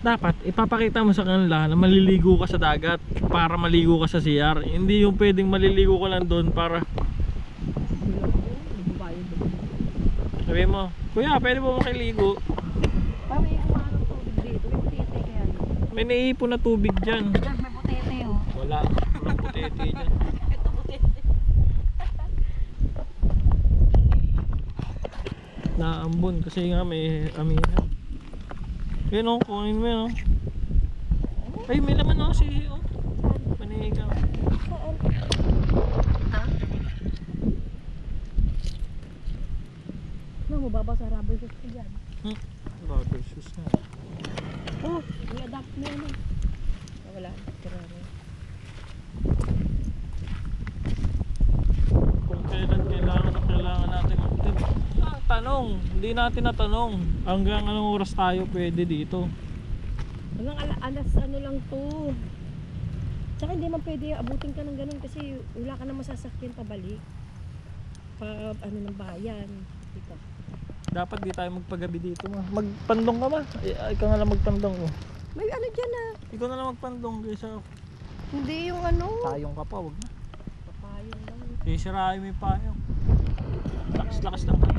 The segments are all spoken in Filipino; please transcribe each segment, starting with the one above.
dapat ipapakita mo sa kanila na maliligo ka sa dagat para maligo ka sa CR. Hindi yung pwedeng maliligo ka lang doon para sabi mo, kuya pwede mo makiligo. May umanong tubig dito, may putete kaya. May naiipon na tubig dyan. Diyan may putete oh. Wala, walang putete dyan. Ito putete. Naambon kasi nga may amihan. Yun o, kunin mo yun o. Ay may laman o, sige o. Manihigaw. Ha? No, mababa sa rubber shoes ko dyan. Rubber shoes na. Oh, i-adapt mo yun. Wala, karami. Kung kailan kailangan natin mag-tip. Tanong, hindi natin natanong hanggang anong oras tayo pwede dito. Hanggang alas ano lang to. Tsaka hindi man pwede abutin ka ng ganun kasi wala ka na masasakyan pabalik. Pa ano ng bayan. Dito. Dapat di tayo magpagabi dito ma. Magpandong ka ba? Ikaw na lang magpandong ko. May ano dyan ah. Ikaw na lang magpandong kaysa Hindi yung ano. tayong ka pa, wag na. Papayong lang. Sisirahin mo yung payong. Lakas-lakas lang naman.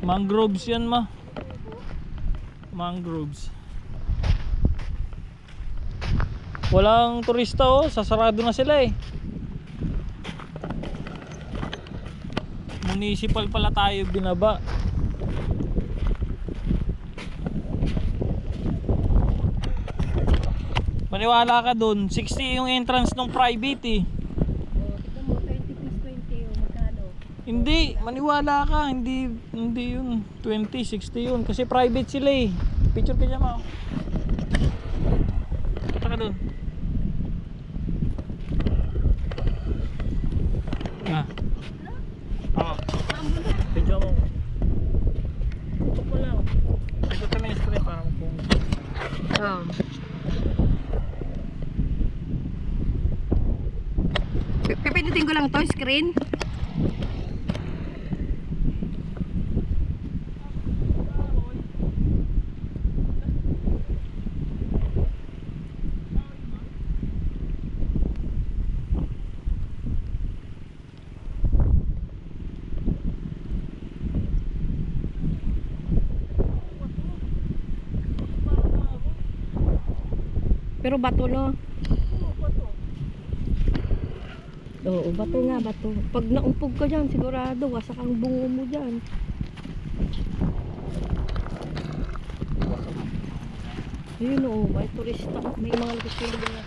Mangroves yan ma. Mangroves. Walang turista oh, sasarado na sila eh. Municipal pala tayo binaba. Maniwala ka dun, 60 yung entrance ng private eh. Oh, tignan mo 20 plus 20 oh, magkano? Hindi, maniwala ka, hindi yun 20, 60 yun kasi private sila eh. Picture ka dyan ma. Punta ka dun. Ah. Oo. Picture mo. Tutok mo lang. Picture ka na yung screen para magpung. Oh. Pipindutin ko lang to screen. Pero bato no. Oo, bato nga, bato. Pag naumpog ka dyan, sigurado, wasak ang bungo mo dyan. Ayun oo, may turista, may mga lugar na